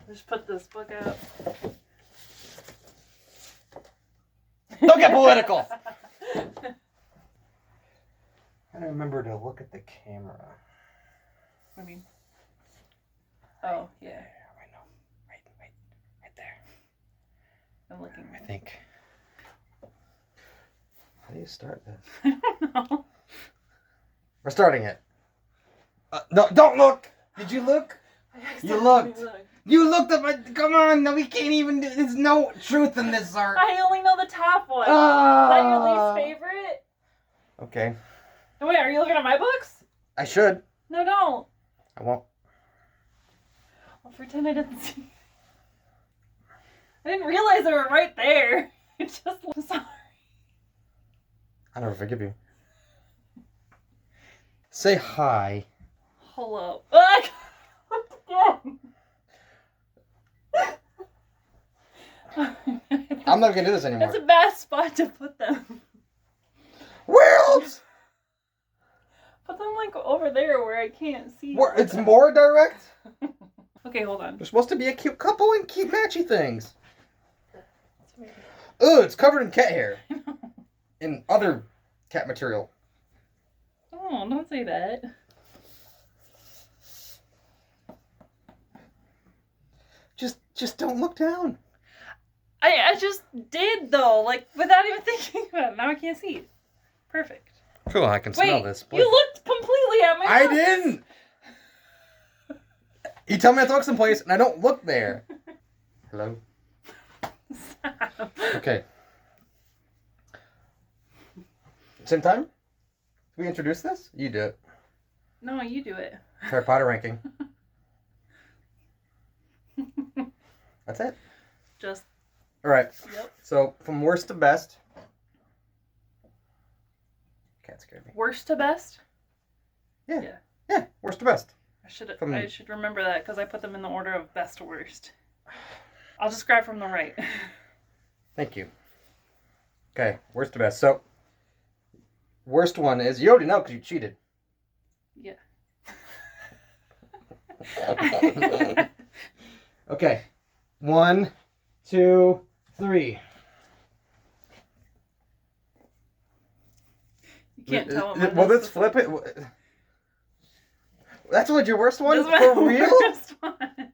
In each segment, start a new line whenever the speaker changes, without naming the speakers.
Just put this book out.
Don't get political! I remember to look at the camera.
I mean, oh, yeah.
I know. Right there.
I'm looking.
I think. How do you start this?
I don't know.
We're starting it. No, don't look! Did you look? You looked. You looked at my. Come on, no, we can't even do. There's no truth in this art.
I only know the top one. Is that your least favorite?
Okay.
Oh, wait, are you looking at my books?
I should.
No, don't.
I won't.
I'll pretend I didn't see. I didn't realize they were right there. I'm sorry.
I'll never forgive you. Say hi.
Hello. Again.
I'm not gonna do this anymore.
That's a bad spot to put them.
Worlds!
Put them like over there where I can't see.
It's more direct?
Okay, hold on.
They're supposed to be a cute couple and cute matchy things. Ugh, it's covered in cat hair. And other cat material.
Oh, don't say that.
Just don't look down.
I just did though, like without even thinking about it. Now I can't see it. Perfect.
Cool, I can smell this.
You looked completely at my
I
house.
didn't! You tell me I to look someplace and I don't look there. Hello?
Stop.
Okay. Same time? Can we introduce this? You do it.
No, you do it.
Harry Potter ranking. That's it.
Just.
Alright.
Yep.
So, from worst to best. Cat scared me.
Worst to best?
Yeah, worst to best.
I should remember that because I put them in the order of best to worst. I'll just grab from the right.
Thank you. Okay, worst to best. So, worst one is, you already know because you cheated.
Yeah.
Okay. 1, 2, 3.
You can't tell what
Well, let's flip it. That's what your worst one?
This
For real?
Worst one.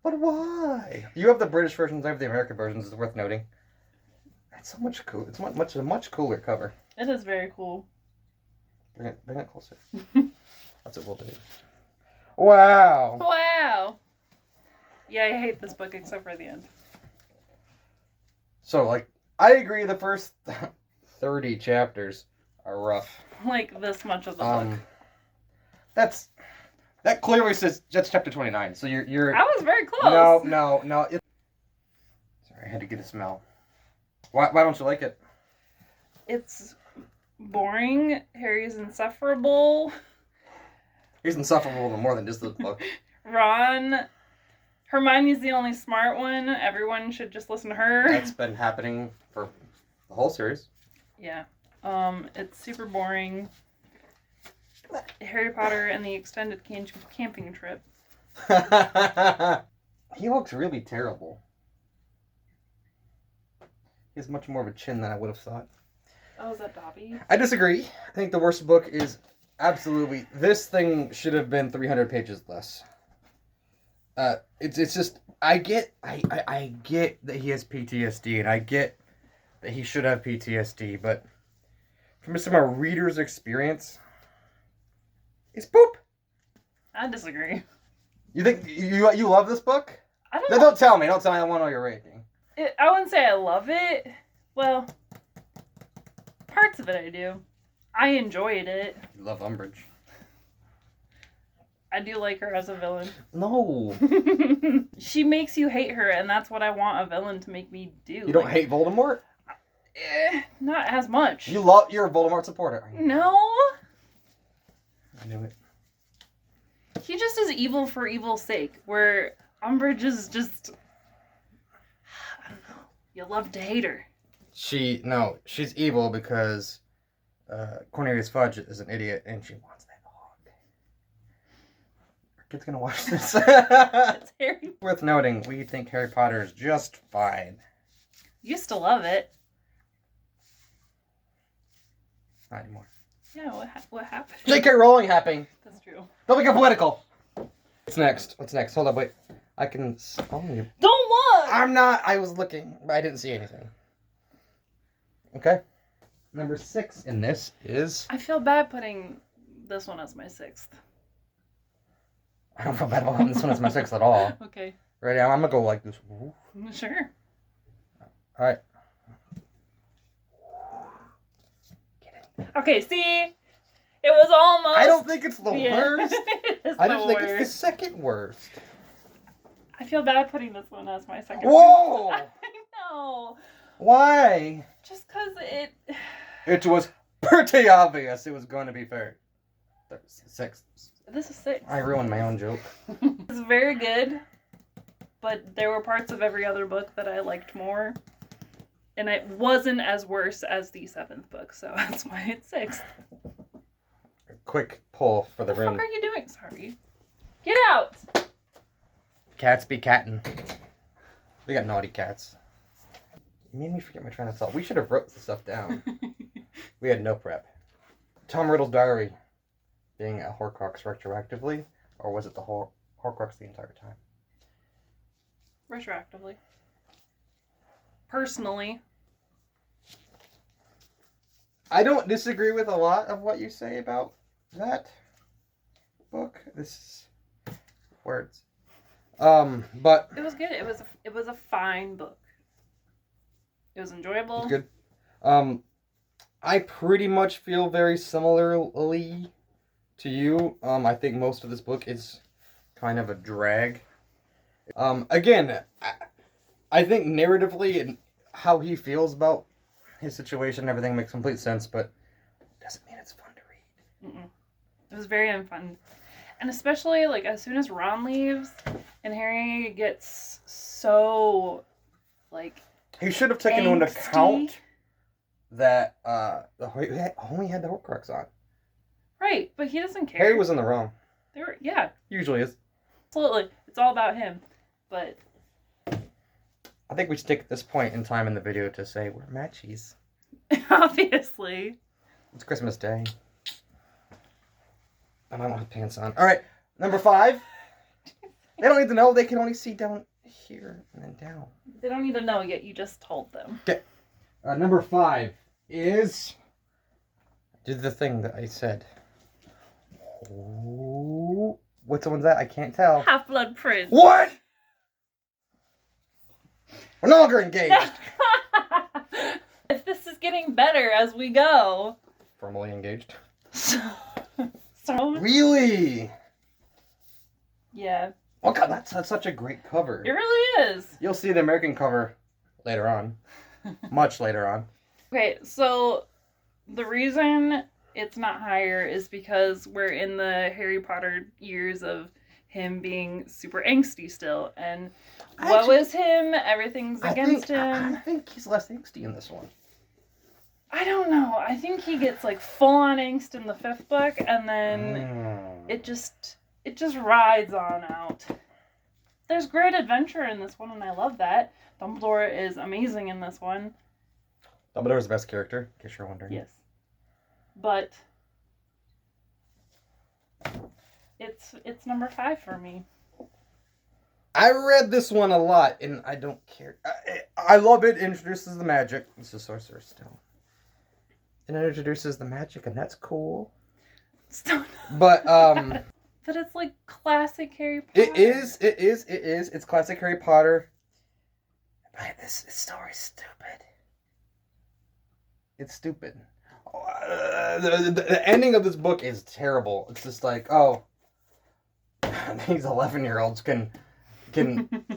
But why? You have the British versions, I have the American versions, it's worth noting. That's so much cool. It's a much cooler cover.
It is very cool.
Bring it closer. That's what we'll do. Wow.
Wow. Yeah, I hate this book except for the end.
So, like, I agree the first 30 chapters are rough.
Like this much of the book.
That clearly says that's chapter 29. So you're.
I was very close.
No. Sorry, I had to get a smell. Why don't you like it?
It's boring. Harry's insufferable.
He's insufferable more than just the book.
Hermione's the only smart one. Everyone should just listen to her.
That's been happening for the whole series.
Yeah. It's super boring. Harry Potter and the extended camping trip.
He looks really terrible. He has much more of a chin than I would have thought.
Oh, is that Dobby?
I disagree. I think the worst book is absolutely... This thing should have been 300 pages less. It's just... I get that he has PTSD, and I get that he should have PTSD, but from just a reader's experience, it's poop.
I disagree.
You think... You love this book?
I don't
No,
know.
don't tell me. Don't tell me. I want to know your rating.
I wouldn't say I love it. Well, parts of it I do. I enjoyed it.
You love Umbridge.
I do like her as a villain.
No.
She makes you hate her, and that's what I want a villain to make me do.
You don't hate Voldemort?
Not as much.
You're a Voldemort supporter.
No.
I knew it.
He just is evil for evil's sake, where Umbridge is just... I don't know. You love to hate her.
She's evil because Cornelius Fudge is an idiot and she wants that hog. kid's gonna watch this.
It's Harry.
Worth noting, we think Harry Potter is just fine.
Used to love it.
Not anymore.
Yeah, what happened?
J.K. Rowling happening.
That's true.
Don't get political. What's next? What's next? Hold up, wait. I can. Oh, you.
Don't look!
I'm not. I was looking, but I didn't see anything. Okay. Number 6 in this is.
I feel bad putting this one as my 6th.
I don't feel bad about having this one as my 6th at all.
Okay.
Ready? I'm gonna go like this. Ooh.
Sure.
All right.
Okay, see? It was almost...
I don't think it's the
Yeah.
worst.
It is
I
the
just think
worst.
it's the second worst.
I feel bad putting this one as my second.
Whoa!
I know.
Why?
Just because it...
It was pretty obvious it was going to be fair. 6.
This is 6.
I ruined my own joke.
It's very good, but there were parts of every other book that I liked more. And it wasn't as worse as the 7th book, so that's why it's 6th.
Quick pull for the
What the
room.
fuck are you doing? Sorry. Get out!
Cats be cattin'. We got naughty cats. You made me forget my train of thought. We should have wrote the stuff down. We had no prep. Tom Riddle's diary being a Horcrux retroactively, or was it the Horcrux the entire time?
Retroactively. Personally.
I don't disagree with a lot of what you say about that book. This is words. But
It was good. It was a fine book. It was enjoyable.
it's good. I pretty much feel very similarly to you. I think most of this book is kind of a drag. Again, I think narratively and how he feels about his situation and everything makes complete sense, but it doesn't mean it's fun to read.
Mm-mm. It was very unfun. And especially, like, as soon as Ron leaves and Harry gets so, like,
He should have taken into account that he only had the Horcrux on.
Right, but he doesn't care.
Harry was in the wrong.
Yeah,
Usually is.
absolutely. It's all about him. But
I think we should take this point in time in the video to say we're matchies.
obviously.
It's Christmas Day. And I don't have pants on. Alright, number 5. They don't need to know. They can only see down here and then down.
They don't need to know yet. You just told them.
Okay. Number 5 is... Did the thing that I said. Oh, what one's that? I can't tell.
Half-Blood Prince.
What? We're no longer engaged.
If this is getting better as we go.
Formally engaged.
So,
Really?
yeah.
Oh god, that's such a great cover.
It really is.
You'll see the American cover later on. Much later on.
Okay, so the reason it's not higher is because we're in the Harry Potter years of him being super angsty still. And what was him? Everything's against him.
I think he's less angsty in this one.
I don't know. I think he gets like full on angst in the 5th book, and then it just rides on out. There's great adventure in this one, and I love that. Dumbledore is amazing in this one.
Dumbledore's the best character, in case you're wondering.
Yes. But it's number 5 for me.
I read this one a lot, and I don't care. I love it. It introduces the magic. It's a Sorcerer's Stone. And it introduces the magic, and that's cool.
Stone.
But,
But it's like classic Harry Potter.
It is. It's classic Harry Potter. But this story's stupid. It's stupid. The ending of this book is terrible. It's just like, oh, these 11-year-olds can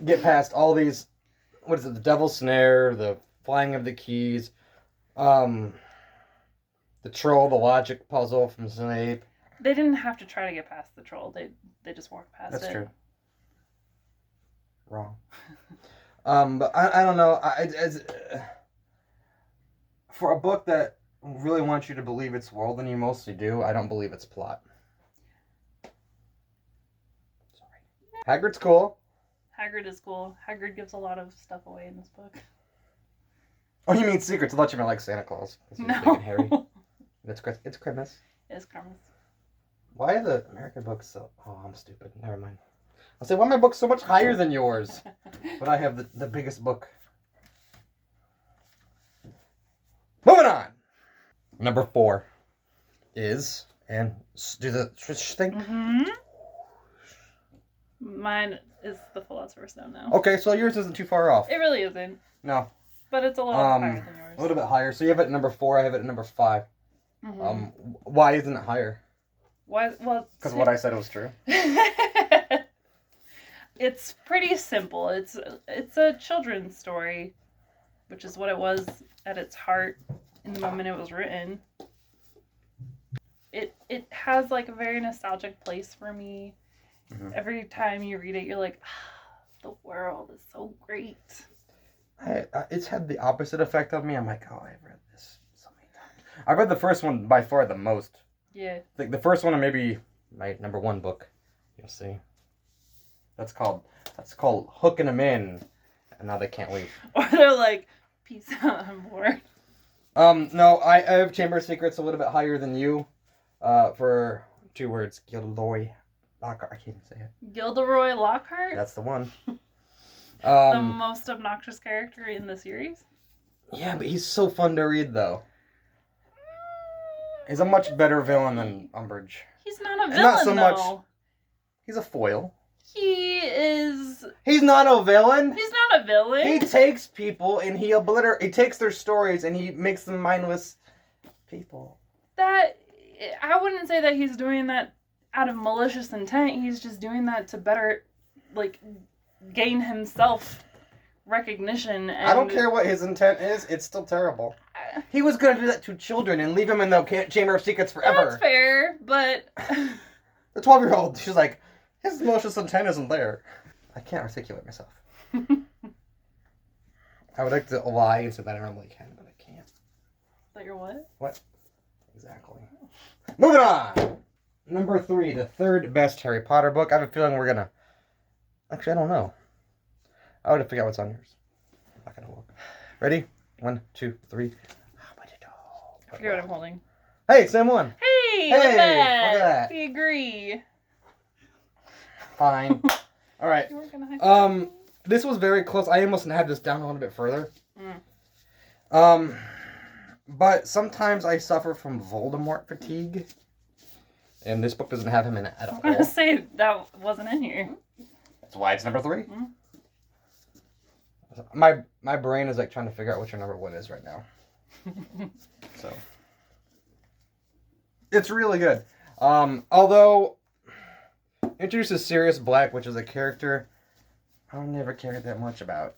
get past all these, what is it, the Devil's Snare, the Flying of the Keys, the Troll, the logic puzzle from Snape.
They didn't have to try to get past the troll. They just walked past it.
That's true. Wrong. But I don't know. For a book that really wants you to believe its world, and you mostly do, I don't believe its plot. Hagrid's cool.
Hagrid is cool. Hagrid gives a lot of stuff away in this book.
Oh, you mean secrets? I thought you meant like Santa Claus. Big and hairy.
No.
It's Christmas.
It's Christmas.
Why are the American books so... Oh, I'm stupid. Never mind. I'll say, why are my books so much higher than yours? But I have the biggest book. Moving on! Number 4 is... And do the switch thing?
Mm-hmm. Mine is the Philosopher's Stone now.
Okay, so yours isn't too far off.
It really isn't.
No.
But it's a little higher than yours.
A little bit higher. So you have it at number 4, I have it at number 5.
Mm-hmm.
Why isn't it higher?
Why? Well,
because what I said was true.
It's pretty simple. It's a children's story, which is what it was at its heart in the moment it was written. It has like a very nostalgic place for me. Mm-hmm. Every time you read it, you're like, the world is so great.
It's had the opposite effect on me. I'm like, oh, I've read this so many times. I read the first one by far the most.
Yeah.
The first one, and maybe my number 1 book. You'll see. That's called hooking them in, and now they can't leave.
Or they're like, peace out, I'm bored.
No, I have Chamber of Secrets a little bit higher than you. For 2 words, Gilderoy Lockhart. I can't even say it.
Gilderoy Lockhart?
That's the one.
The most obnoxious character in the series?
Yeah, but he's so fun to read, though. He's a much better villain than Umbridge.
He's not a villain,
not so
though.
much. He's a foil.
He is...
He's not a villain.
He's not a villain.
He takes people and he takes their stories and he makes them mindless people.
I wouldn't say that he's doing that out of malicious intent. He's just doing that to better, like, gain himself recognition. And...
I don't care what his intent is. It's still terrible. He was going to do that to children and leave them in the Chamber of Secrets forever.
That's fair, but...
The 12-year-old, she's like, his malicious intent isn't there. I can't articulate myself. I would like to lie and say that I normally can, but I can't.
That you're what?
What? Exactly. Moving on! Number 3, the 3rd best Harry Potter book. I have a feeling we're gonna... Actually, I don't know. I would have forgot what's on yours. I'm not gonna look. Ready? 1, 2, 3.
I forget what I'm holding.
Hey, same one.
Hey,
look
at
at that.
We agree.
Fine. All right. This was very close. I almost had this down a little bit further. But sometimes I suffer from Voldemort fatigue, and this book doesn't have him in it at all.
I was gonna say that wasn't in here.
That's why it's number 3. My brain is like trying to figure out what your number 1 is right now. So it's really good. Although introduces Sirius Black, which is a character I'll never care that much about.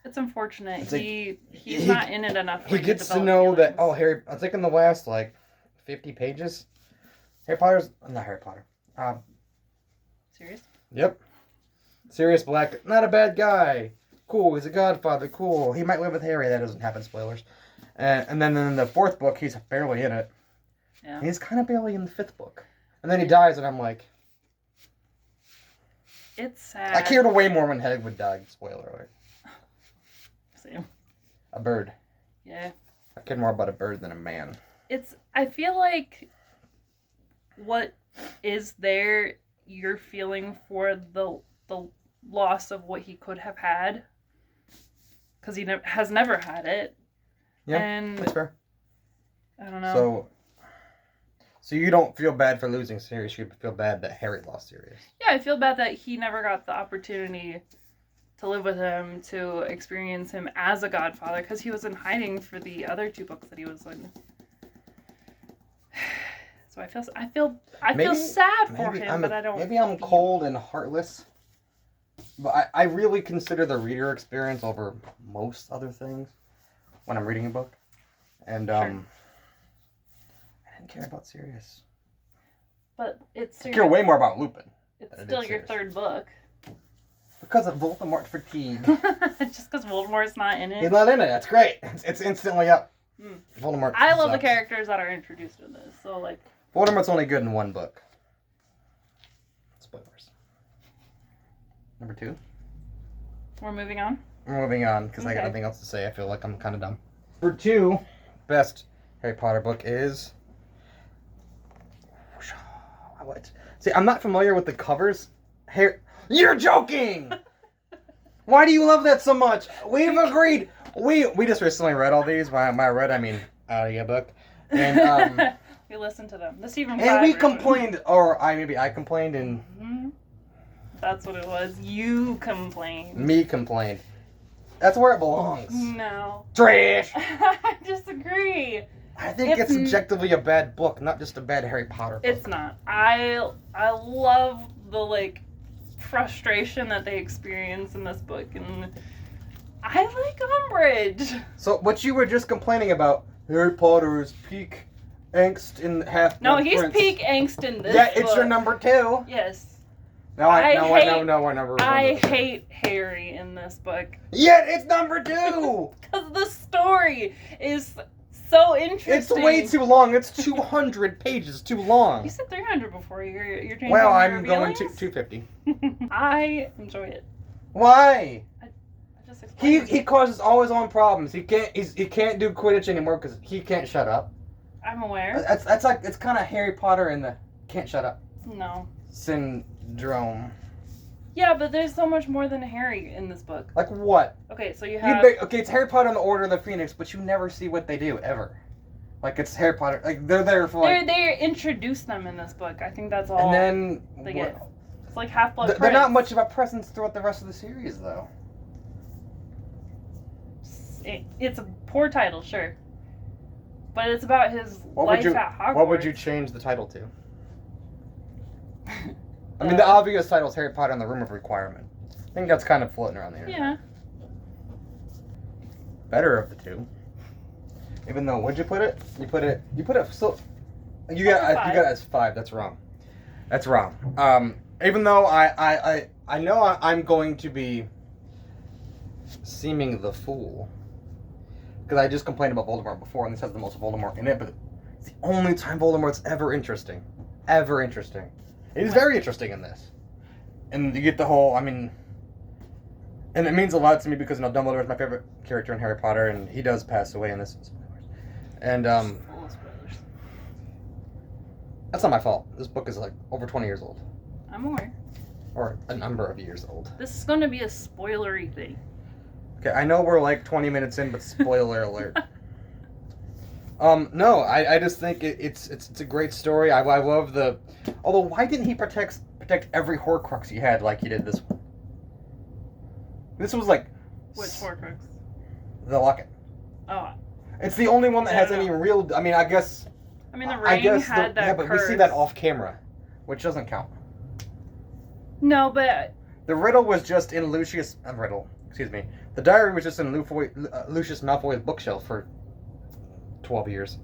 It's unfortunate.
It's
he's not in it enough.
He gets to know that Harry. I think in the last 50 pages, not Harry Potter.
Serious?
Yep. Sirius Black, not a bad guy. Cool. He's a godfather. Cool. He might live with Harry. That doesn't happen. Spoilers. And then in the 4th book, he's barely in it.
Yeah.
He's kind of barely in the 5th book, and then he dies, and I'm like,
it's sad.
I cared way more when Hagrid died. Spoiler alert.
Same.
A bird.
Yeah.
I cared more about a bird than a man.
I feel like what is there, you're feeling for the loss of what he could have had, because he has never had it.
Yeah,
and
that's fair.
I don't know.
So you don't feel bad for losing Sirius. You feel bad that Harry lost Sirius.
Yeah, I feel bad that he never got the opportunity to live with him, to experience him as a godfather, because he was in hiding for the other 2 books that he was in. So I feel sad for him, but I don't.
Maybe I'm cold and heartless. But I really consider the reader experience over most other things when I'm reading a book. And
Sure.
I didn't care about Sirius.
But it's
I care way more about Lupin.
It's still your 3rd book.
Because of Voldemort fatigue.
Just because Voldemort's not in it.
He's not in it. That's great. It's instantly up. Voldemort.
I love the
sucks.
characters that are introduced in this. So
Voldemort's only good in 1 book. Spoilers. Number 2.
We're moving on.
We're moving on because I got
Okay.
nothing else to say. I feel like I'm kind of dumb. Number 2, best Harry Potter book is. What? See, I'm not familiar with the covers. You're joking! Why do you love that so much? We've agreed. We just recently read all these. By read, I mean audiobook. And
we listened to them. The Stephen
and we
version.
complained, or I complained, and
Mhm. That's what it was. You complained.
me complained. That's where it belongs.
No.
Trash.
I disagree.
I think it's
It's-
objectively a bad book, not just a bad Harry Potter book.
It's not. I love the like frustration that they experience in this book, and I like Umbridge.
So what you were just complaining about, Harry Potter is peak angst in half.
No, he's peak angst in this.
Yeah, it's
book.
your number 2.
Yes.
No,
I
we're number.
I hate Harry in this book
Yet it's number 2.
because the story is so interesting.
It's way too long. It's 200 pages too long.
You said 300 before. You're changing
Well,
your
I'm going to
feelings?
250.
I enjoy it.
Why?
I just
He
explained.
causes all his own problems. He can't do Quidditch anymore because he can't shut up.
I'm aware.
That's like it's kind of Harry Potter and the can't shut up
No.
syndrome.
Yeah, but there's so much more than Harry in this book.
Like what?
Okay, so you
You
have.
okay, it's Harry Potter and the Order of the Phoenix, but you never see what they do ever. Like it's Harry Potter. Like they're there for like.
They introduce them in this book. I think that's all.
And then
they get. It's like Half-Blood
they're not
Prince.
much of a presence throughout the rest of the series, though.
It's a poor title, sure. But it's about his
What
life
would you
at Hogwarts.
What would you change the title to? I mean, the obvious title is Harry Potter and the Room of Requirement. I think that's kind of floating around the internet.
Yeah.
Better of the 2. Even though, what'd you put it? You put it so. You got it as 5. That's wrong. That's wrong. Even though I know I'm going to be seeming the fool because I just complained about Voldemort before, and this has the most Voldemort in it, but it's the only time Voldemort's ever interesting. Ever interesting. It is very interesting in this. And you get the whole, I mean, and it means a lot to me because, you know, Dumbledore is my favorite character in Harry Potter, and he does pass away in this. And,
Full of spoilers.
that's not my fault. This book is, like, over 20 years old.
I'm aware.
Or a number of years old.
This is going to be a spoilery thing.
Okay, I know we're, like, 20 minutes in, but spoiler alert. No, I just think it's a great story. I love the... Although, why didn't he protect every Horcrux he had like he did this one? This was, like...
Which Horcrux?
The locket.
Oh,
It's the only one that
I
has
don't
any
know.
real... I mean, I guess...
I mean, the
I
ring
guess
had that
yeah, but
curse.
we see that off camera, which doesn't count.
No, but
The riddle was just in Lucius... riddle, excuse me. The diary was just in Lucius Malfoy's bookshelf for 12 years.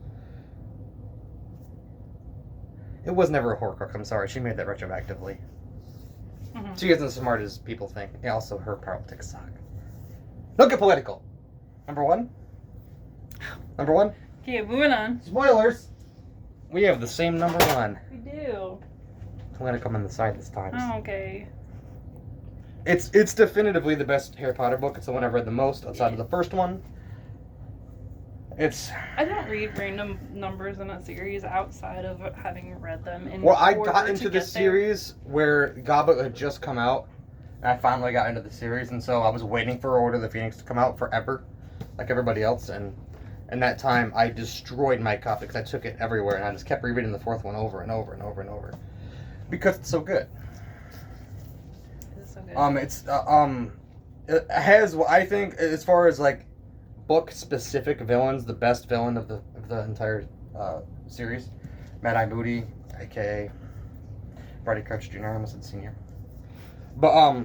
It was never a Horcrux, I'm sorry. She made that retroactively.
mhm.
She isn't as smart as people think. Yeah, also, her politics suck. Don't get political. Number 1? Number 1?
Okay, moving on.
Spoilers! We have the same number 1.
We do.
I'm gonna come on the side this time.
Oh, okay.
It's definitively the best Harry Potter book. It's the one I've read the most outside of the first one. It's...
I don't read random numbers in a series outside of having read them. In
Well, I
order
got
to
into
get
the
there.
series where Goblet had just come out, and I finally got into the series, and so I was waiting for Order of the Phoenix to come out forever, like everybody else, and in that time, I destroyed my copy because I took it everywhere, and I just kept rereading the fourth one over and over and over and over, because it's so good.
It's so good.
It has what I think, as far as like book-specific villains, the best villain of the entire series, Mad Eye Moody, aka Barty Crouch Jr. I almost said senior, but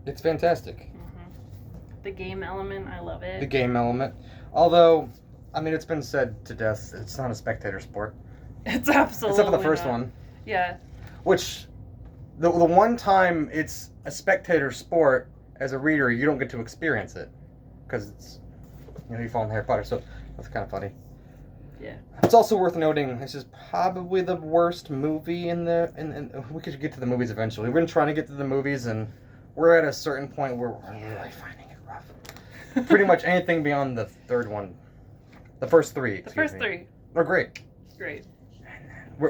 it's fantastic.
The game element, I love it.
The game element, although, I mean, it's been said to death, it's not a spectator sport.
It's absolutely
Except for the first
not.
one.
Yeah.
Which, the one time it's a spectator sport, as a reader, you don't get to experience it. Because it's, you know, you fall in Harry Potter, so that's kind of funny.
Yeah.
It's also worth noting, this is probably the worst movie in the, we could get to the movies eventually. We've been trying to get to the movies, and we're at a certain point where we're really finding it rough. Pretty much anything beyond the third one, the first three.
The first three.
They're great.
Great.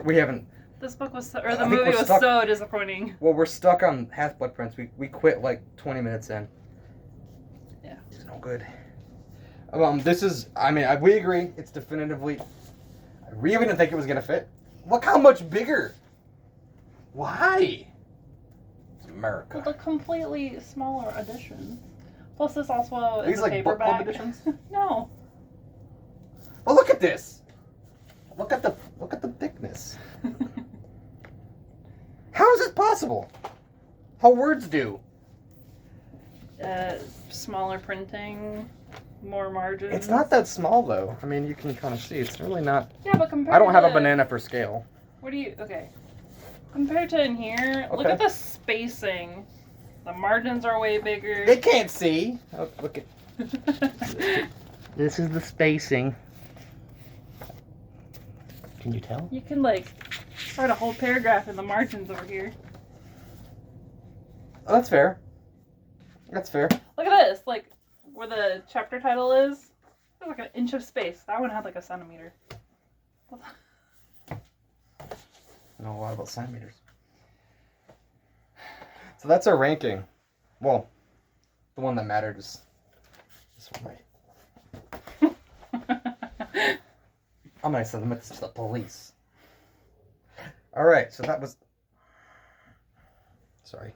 We haven't.
This book was, or the movie was so disappointing.
Well, we're stuck on Half-Blood Prince. We quit like 20 minutes in.
Yeah.
It's no good. This is, I mean, we agree. It's definitively, I really didn't think it was going to fit. Look how much bigger. Why? It's America.
Well, the completely smaller editions. Plus, this also
These
is a
like book club
paperback.
editions?
No.
Well, look at this. Look at the thickness. How is this possible? How words do?
Smaller printing, more margins.
It's not that small though. I mean, you can kind of see. It's really not.
Yeah, but compared
I don't have
to,
a banana for scale.
What do you? Okay. Compared to in here, look
Okay.
at the spacing. The margins are way bigger.
They can't see. Oh, look at. This is the spacing. Can you tell?
You can like write a whole paragraph in the margins over here.
Oh, that's fair. That's fair.
Look at this, like where the chapter title is. There's like an inch of space. That one had like a centimeter.
I know a lot about centimeters. So that's our ranking. Well, the one that mattered is this one right. I'm gonna send them to the police. All right, so that was. Sorry.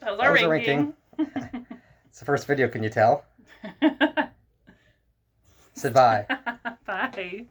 That was our ranking.
It's the first video. Can you tell? Said bye.
Bye.